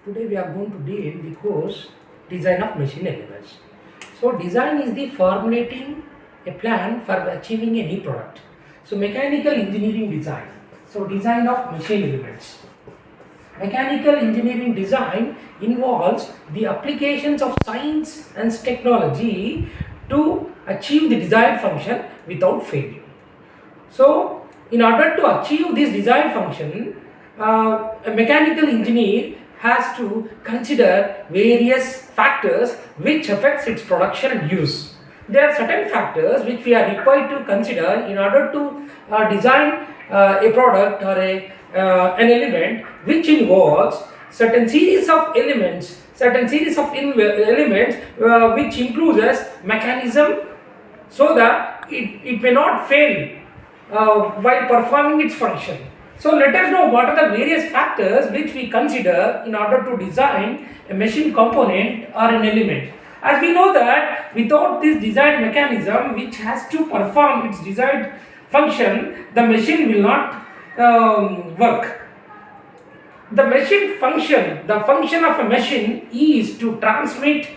Today we are going to deal the course design of machine elements. So design is the formulating a plan for achieving any product. So mechanical engineering design. So design of machine elements. Mechanical engineering design involves the applications of science and technology to achieve the desired function without failure. So, in order to achieve this desired function, a mechanical engineer has to consider various factors which affects its production and use. There are certain factors which we are required to consider in order to design a product or an element which involves certain series of elements, which includes as mechanism so that it may not fail while performing its function. So let us know what are the various factors which we consider in order to design a machine component or an element. As we know that without this desired mechanism which has to perform its desired function, the machine will not work. The function of a machine is to transmit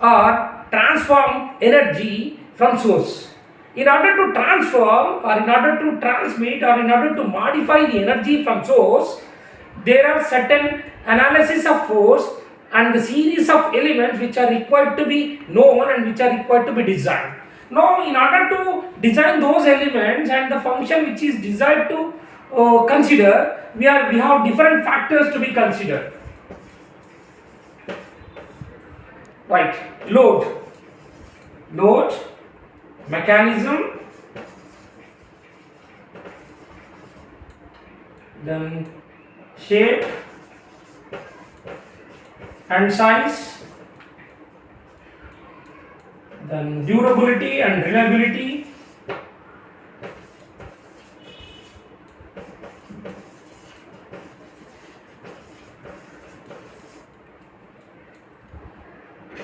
or transform energy from source. In order to transform or in order to transmit or in order to modify the energy from source, there are certain analysis of force and the series of elements which are required to be known and which are required to be designed. Now, in order to design those elements and the function which is desired to consider, we have different factors to be considered. Right, load, mechanism, then shape and size, then durability and reliability,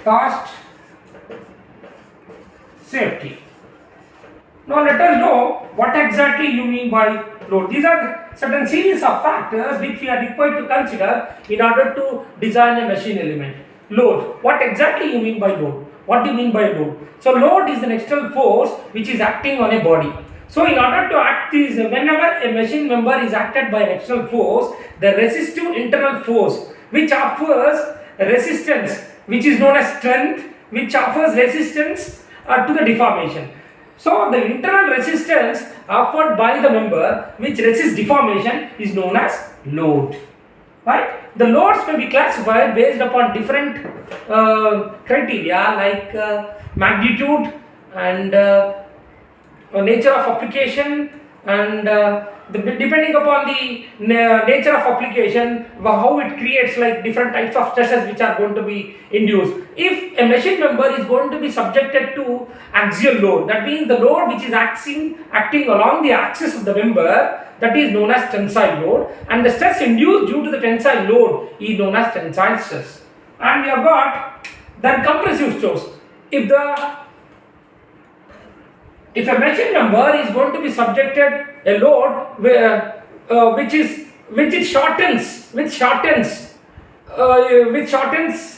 cost, safety. Now let us know what exactly you mean by load. These are certain series of factors which we are required to consider in order to design a machine element. Load. What exactly you mean by load? What do you mean by load? So load is an external force which is acting on a body. So in order to act this, whenever a machine member is acted by an external force, the resistive internal force which offers resistance, which is known as strength, which offers resistance to the deformation. So the internal resistance offered by the member which resists deformation is known as load. Right? The loads may be classified based upon different criteria like magnitude and nature of application and depending upon the nature of application, how it creates like different types of stresses which are going to be induced. If a machine member is going to be subjected to axial load, that means the load which is acting along the axis of the member, that is known as tensile load, and the stress induced due to the tensile load is known as tensile stress. And we have got then compressive stress. If a machine member is going to be subjected a load which shortens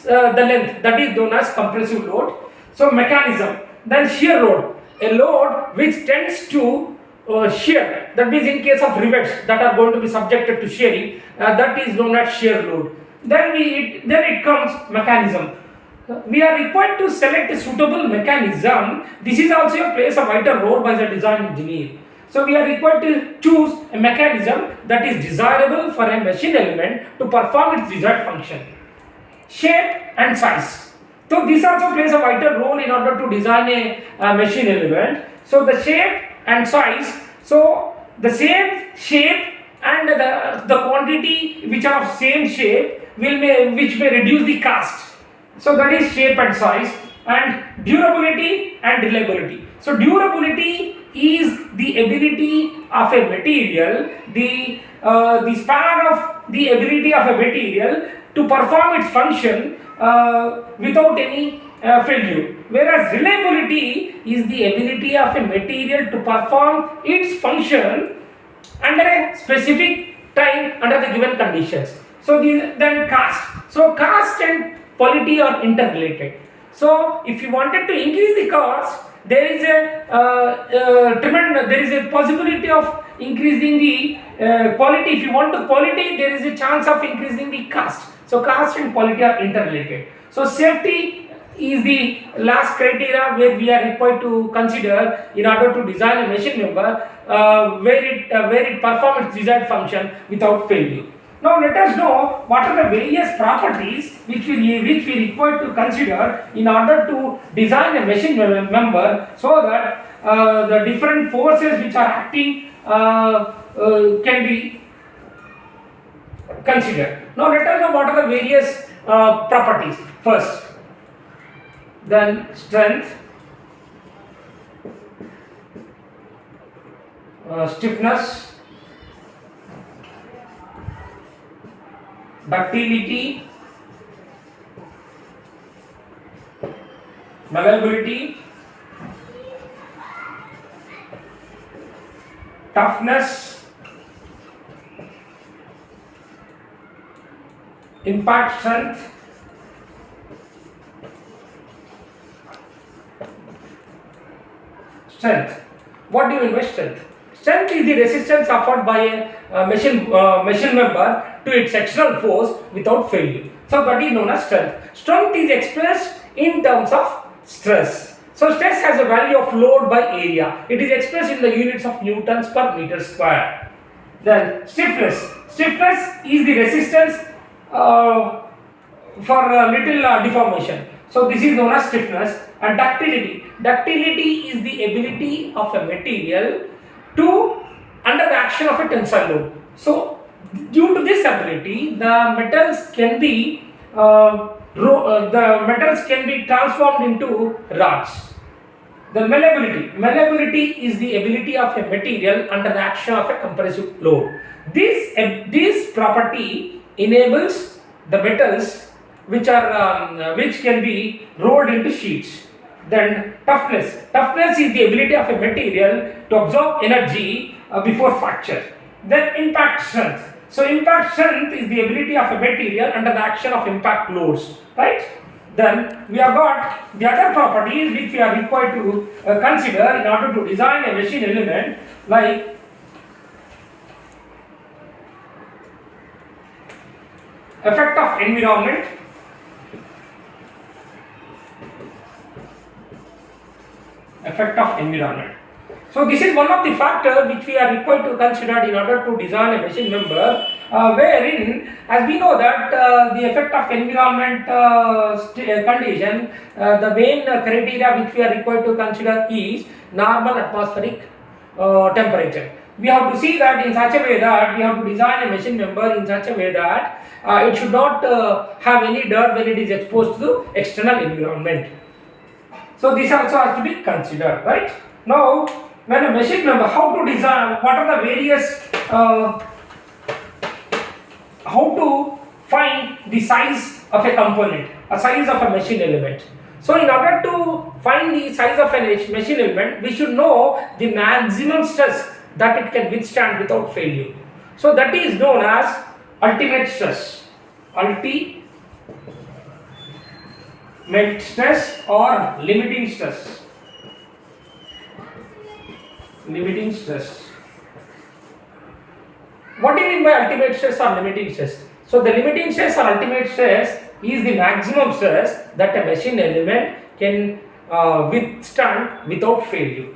the length, that is known as compressive load. So mechanism, then shear load, a load which tends to shear, that means in case of rivets that are going to be subjected to shearing, that is known as shear load. Then it comes mechanism. We are required to select a suitable mechanism. This is also plays a vital role by the design engineer. So we are required to choose a mechanism that is desirable for a machine element to perform its desired function. Shape and size. So this also plays a vital role in order to design a machine element. So the shape and size. So the same shape and the quantity which are of same shape which may reduce the cost. So that is shape and size. And durability and reliability. So durability is the ability of a material, the span of the ability of a material to perform its function without any failure. Whereas reliability is the ability of a material to perform its function under a specific time under the given conditions. So then cost. So cost and quality are interrelated. So if you wanted to increase the cost, there is a possibility of increasing the quality. If you want the quality, there is a chance of increasing the cost. So cost and quality are interrelated. So safety is the last criteria where we are required to consider in order to design a machine member where it performs its desired function without failure. Now let us know what are the various properties which we require to consider in order to design a machine member, so that the different forces which are acting can be considered. Now let us know what are the various properties. First, then strength, stiffness, ductility, malleability, toughness, impact strength, strength. What do you mean by strength? Strength is the resistance offered by a machine member to its external force without failure. So that is known as strength. Strength is expressed in terms of stress. So stress has a value of load by area. It is expressed in the units of newtons per meter square. Then stiffness. Stiffness is the resistance for little deformation. So this is known as stiffness. And ductility. Ductility is the ability of a material to under the action of a tensile load. So due to this ability, the metals can be transformed into rods. The malleability. Malleability is the ability of a material under the action of a compressive load. This property enables the metals which can be rolled into sheets. Then toughness. Toughness is the ability of a material to absorb energy before fracture. Then impact strength. So impact strength is the ability of a material under the action of impact loads, right? Then we have got the other properties which we are required to consider in order to design a machine element, like effect of environment, effect of environment. So this is one of the factors which we are required to consider in order to design a machine member, wherein, as we know that the effect of environment condition, the main criteria which we are required to consider is normal atmospheric temperature. We have to see that in such a way that we have to design a machine member in such a way that it should not have any dirt when it is exposed to external environment. So this also has to be considered, right? Now, when a machine member, how to design, what are the various, how to find the size of a component, a size of a machine element. So in order to find the size of a machine element, we should know the maximum stress that it can withstand without failure. So that is known as ultimate stress. Ultimate stress or limiting stress. Limiting stress. What do you mean by ultimate stress or limiting stress? So the limiting stress or ultimate stress is the maximum stress that a machine element can withstand without failure.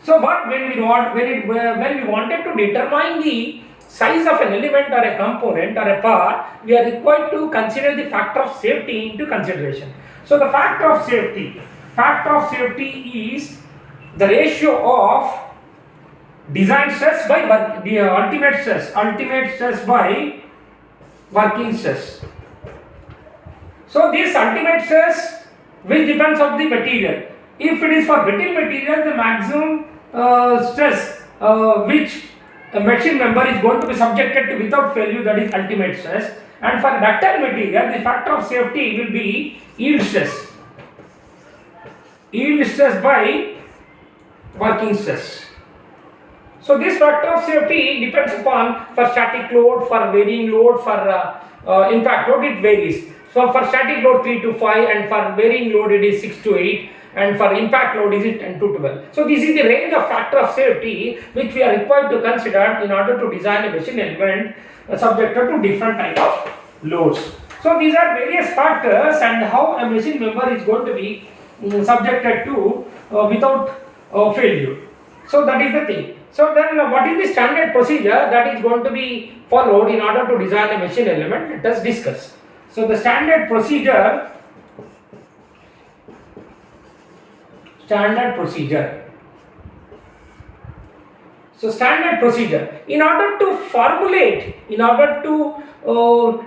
So, but when we wanted to determine the size of an element or a component or a part, we are required to consider the factor of safety into consideration. So the factor of safety is the ratio of design stress by ultimate stress by working stress. So this ultimate stress which depends on the material. If it is for brittle material, the maximum stress which a machine member is going to be subjected to without failure, that is ultimate stress. And for ductile material, the factor of safety will be yield stress. Yield stress by working stress. So this factor of safety depends upon for static load, for varying load, for impact load, it varies. So for static load 3 to 5, and for varying load it is 6 to 8, and for impact load is it 10 to 12. So this is the range of factor of safety which we are required to consider in order to design a machine element subjected to different type of loads. So these are various factors and how a machine member is going to be subjected to without failure. So that is the thing. So then what is the standard procedure that is going to be followed in order to design a machine element? Let us discuss. So the standard procedure So standard procedure, in order to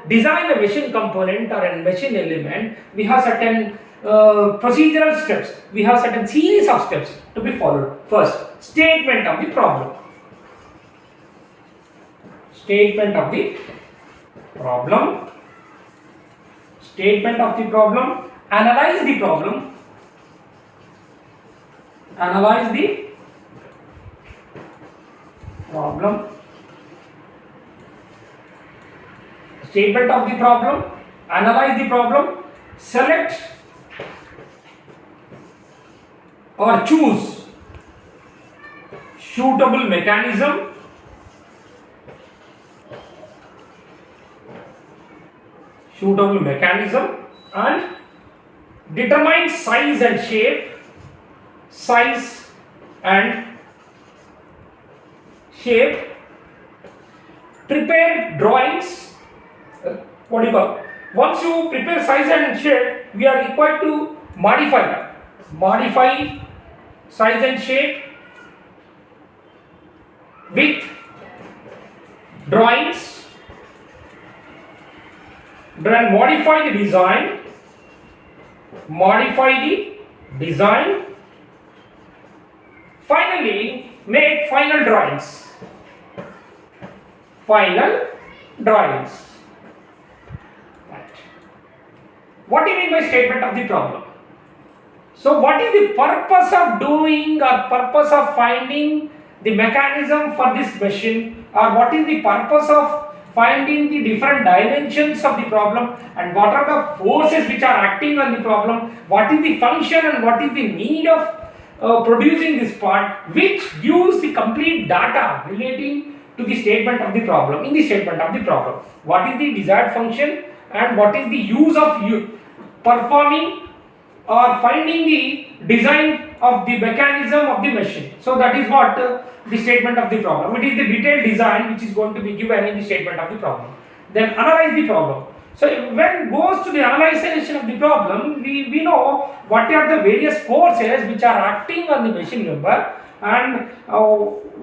design a machine component or a machine element, we have certain procedural steps. We have certain series of steps to be followed. First, statement of the problem. Analyze the problem. Statement of the problem, analyze the problem, select or choose suitable mechanism, and determine size and shape. Prepare drawings. Once you prepare size and shape, we are required to modify size and shape with drawings, then modify the design, finally make final drawings. What do you mean by statement of the problem? So what is the purpose of doing or purpose of finding the mechanism for this machine, or what is the purpose of finding the different dimensions of the problem, and what are the forces which are acting on the problem, what is the function and what is the need of producing this part, which gives the complete data relating to the statement of the problem. In the statement of the problem, what is the desired function and what is the use of performing or finding the design of the mechanism of the machine. So that is what the statement of the problem. It is the detailed design which is going to be given in the statement of the problem. Then analyze the problem. So when goes to the analyzation of the problem, we know what are the various forces which are acting on the machine member, and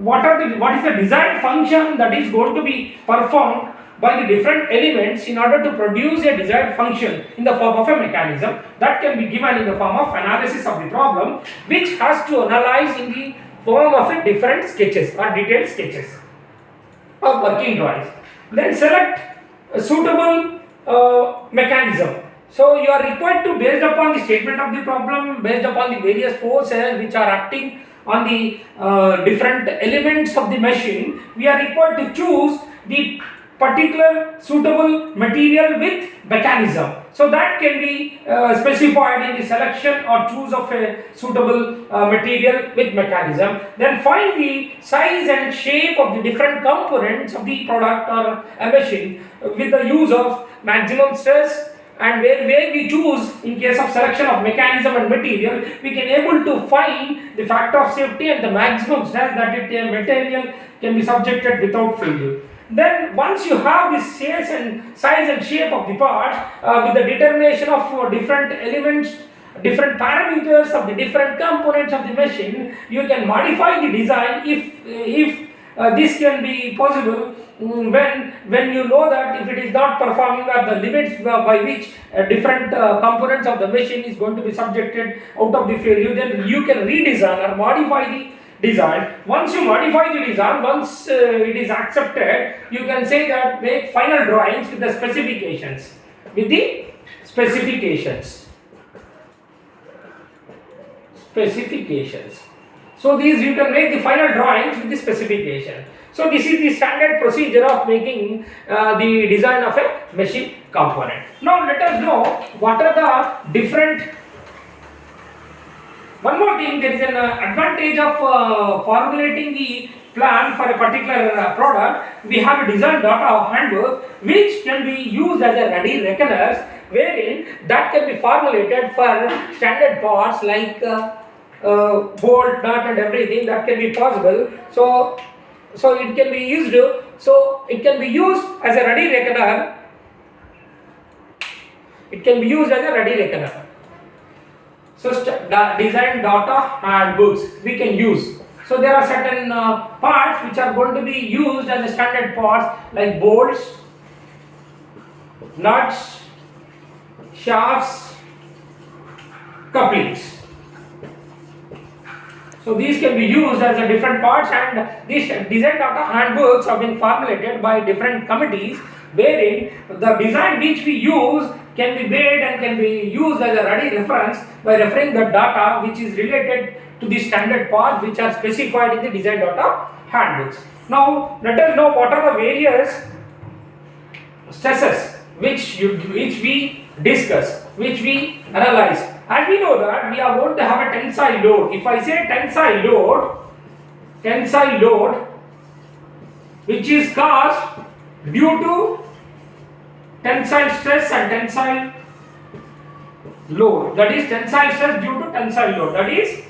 what is the desired function that is going to be performed by the different elements in order to produce a desired function in the form of a mechanism. That can be given in the form of analysis of the problem, which has to analyze in the form of a different sketches or detailed sketches or working drawings. Then select a suitable mechanism. So you are required to, based upon the statement of the problem, based upon the various forces which are acting on the different elements of the machine, we are required to choose the particular suitable material with mechanism. So that can be specified in the selection or choose of a suitable material with mechanism. Then find the size and shape of the different components of the product or a machine with the use of maximum stress, and where we choose in case of selection of mechanism and material, we can able to find the factor of safety and the maximum stress that material can be subjected without failure. Then once you have this size and shape of the parts with the determination of different elements, different parameters of the different components of the machine, you can modify the design if this can be possible when you know that if it is not performing at the limits by which different components of the machine is going to be subjected out of the failure, then you can redesign or modify the design. Once you modify the design, once it is accepted, you can say that make final drawings with the specifications. So these you can make the final drawings with the specification. So this is the standard procedure of making the design of a machine component. Now let us know what are the different. One more thing, there is an advantage of formulating the plan for a particular product. We have a design data handbook which can be used as a ready reckoners, wherein that can be formulated for standard parts like bolt, nut and everything that can be possible. So it can be used. So it can be used as a ready reckoner. It can be used as a ready reckoner. So design data and books we can use. So there are certain parts which are going to be used as a standard parts like bolts, nuts, shafts, couplings. So these can be used as a different parts, and these design data handbooks have been formulated by different committees, wherein the design which we use can be made and can be used as a ready reference by referring the data which is related to the standard parts which are specified in the design data handbooks. Now let us know what are the various stresses which we discuss, which we analyze. As we know that we are going to have a tensile load. If I say tensile load which is caused due to tensile stress and tensile load, that is tensile stress due to tensile load, that is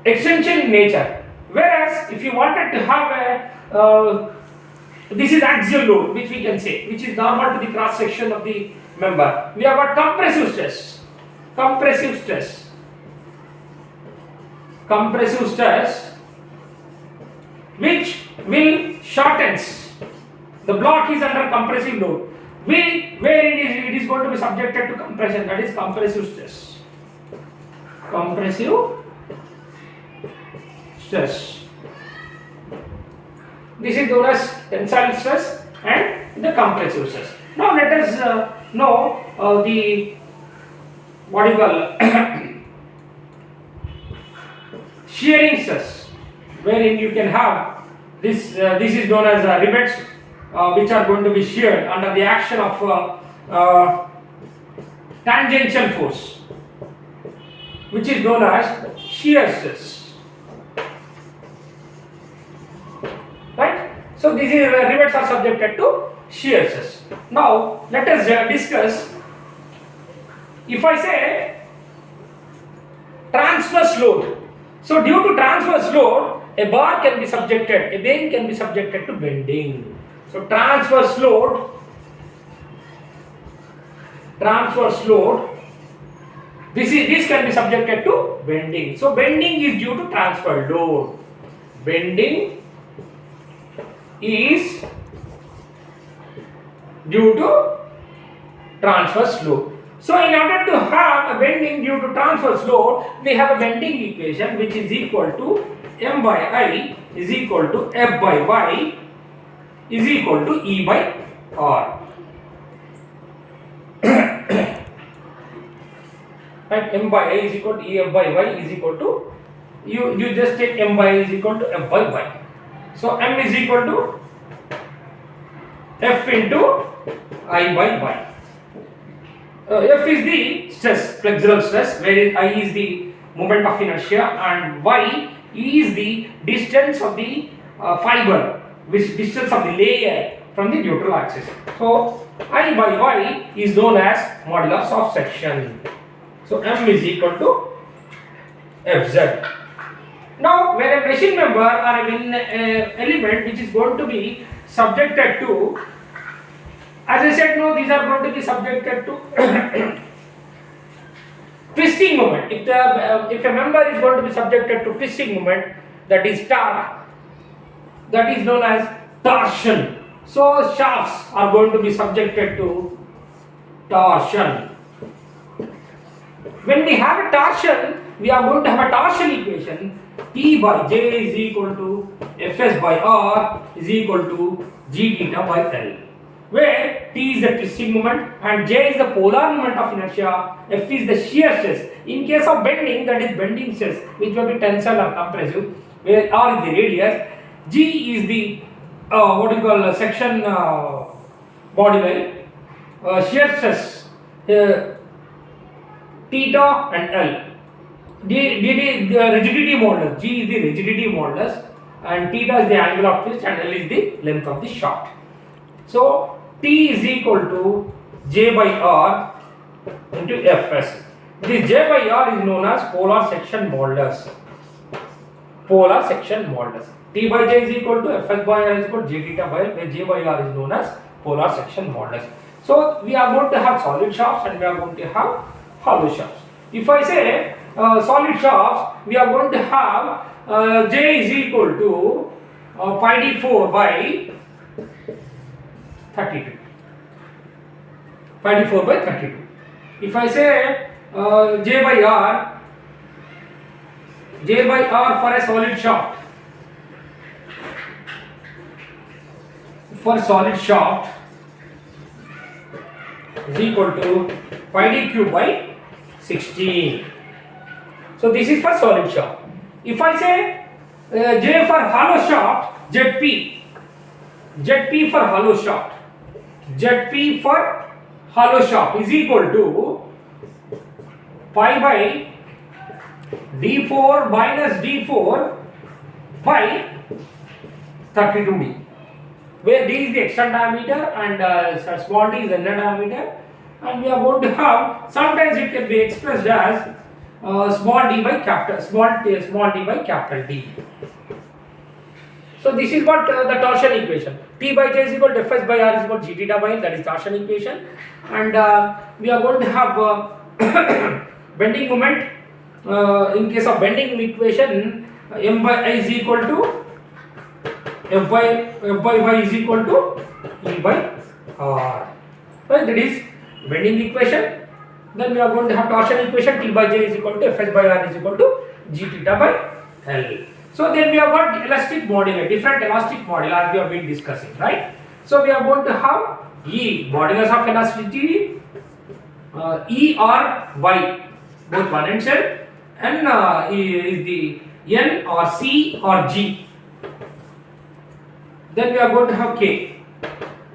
extension in nature. Whereas if you wanted to have a this is axial load, which we can say, which is normal to the cross section of the member. We have got compressive stress which will shortens. The block is under compressive load. Where it is going to be subjected to compression, that is compressive stress. This is known as tensile stress and the compressive stress. Now let us know the what you call shearing stress, wherein you can have this. This is known as rivets, which are going to be sheared under the action of tangential force, which is known as shear stress. Right? So these rivets are subjected to shear stress. Now let us discuss. If I say transverse load, so due to transverse load, a bar can be subjected, a beam can be subjected to bending. So transverse load, this can be subjected to bending. So bending is due to transfer load. Bending is due to transverse load. So in order to have a bending due to transverse load, we have a bending equation which is equal to m by I is equal to F by Y is equal to E by R. Right? M by I is equal to E F by Y is equal to, you just take m by I is equal to F by Y. So m is equal to F into I by Y. F is the stress, flexural stress, wherein I is the moment of inertia and Y is the distance of the fiber, which distance of the layer from the neutral axis. So I by Y is known as modulus of section. So M is equal to Fz. Now when a machine member or an element which is going to be subjected to, as I said, no, these are going to be subjected to twisting moment. If a member is going to be subjected to twisting moment, that is torque, that is known as torsion. So shafts are going to be subjected to torsion. When we have a torsion, we are going to have a torsion equation. T by J is equal to Fs by R is equal to G theta by L, where T is the twisting moment and J is the polar moment of inertia, F is the shear stress. In case of bending, that is bending stress, which will be tensile or compressive. where R is the radius, G is the what do you call section moduli, shear stress theta and L. The rigidity modulus, G is the rigidity modulus, and theta is the angle of twist, and L is the length of the shaft. So T is equal to J by R into Fs. This J by R is known as polar section modulus. Polar section modulus. T by J is equal to Fs by R is equal to J theta by L, where J by R is known as polar section modulus. So we are going to have solid shafts and we are going to have hollow shafts. If I say solid shafts, we are going to have J is equal to pi d4 by 32. Pi d4 by 32. If I say J by R for a solid shaft, is equal to pi d cube by 16. So this is for solid shaft. If I say J for hollow shaft, ZP for hollow shaft, ZP for hollow shaft is equal to pi by d4 minus d4 by 32d, where d is the external diameter and small d is the inner diameter, and we are going to have, sometimes it can be expressed as small d by capital D. So this is what the torsion equation. T by J is equal to Fs by R is equal to G theta by L, that is torsion equation, and we are going to have bending moment. In case of bending equation, M by I is equal to F by Y is equal to E by R. Right, that is bending equation. Then we are going to have torsion equation. T by J is equal to Fs by R is equal to G theta by L. So then we have got elastic moduli, different elastic moduli as we have been discussing, right? So we are going to have E, modulus of elasticity, E or Y, both one and side, and is the N or C or G. Then we are going to have K.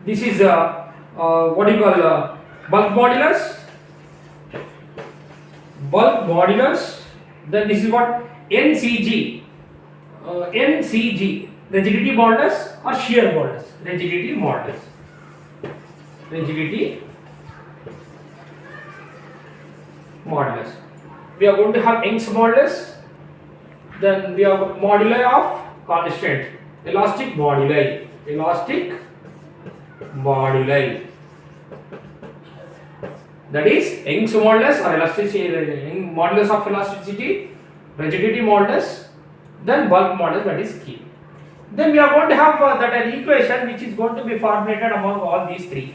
This is what you call bulk modulus. Then this is what NCG. NCG, rigidity modulus or shear modulus. Rigidity modulus. We are going to have Young's modulus. Then we have moduli of constant. Elastic moduli. That is Young's modulus or elasticity, modulus of elasticity, rigidity modulus, then bulk modulus, that is key. Then we are going to have that an equation which is going to be formulated among all these three.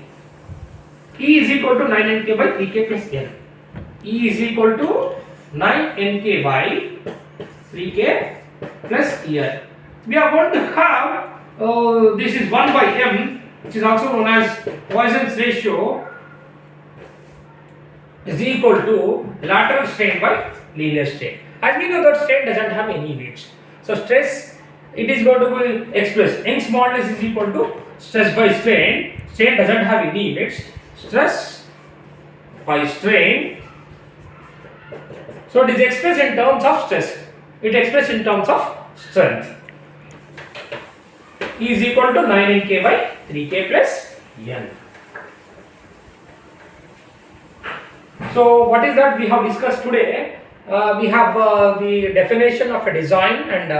E is equal to 9nk by 3k plus n. E is equal to 9nk by 3k plus n. We are going to have this is 1 by m, which is also known as Poisson's ratio, is equal to lateral strain by linear strain. As we know that strain doesn't have any units. So stress, it is going to be expressed. Young's modulus is equal to stress by strain. Strain doesn't have any units. Stress by strain. So it is expressed in terms of stress. It expressed in terms of strength. E is equal to 9nk by 3k plus n. So what is that we have discussed today? We have the definition of a design and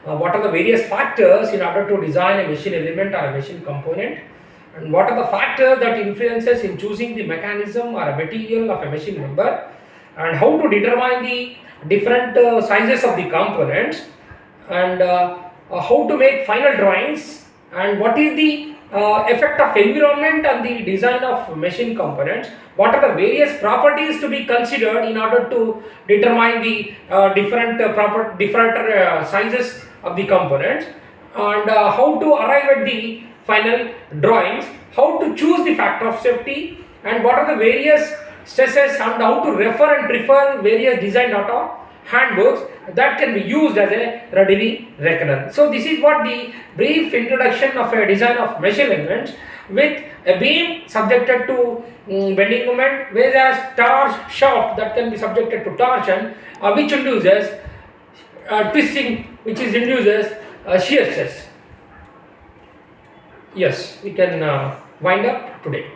what are the various factors in order to design a machine element or a machine component, and what are the factors that influences in choosing the mechanism or a material of a machine member, and how to determine the different sizes of the components, and how to make final drawings, and what is the effect of environment on the design of machine components, what are the various properties to be considered in order to determine the different sizes of the components, and how to arrive at the final drawings, how to choose the factor of safety, and what are the various stresses, and how to refer and prefer various design data, handbooks that can be used as a readily reckoner. So this is what the brief introduction of a design of machine elements with a beam subjected to bending moment, whereas torch shaft that can be subjected to torsion, which induces twisting, which is induces shear stress. Yes, we can wind up today.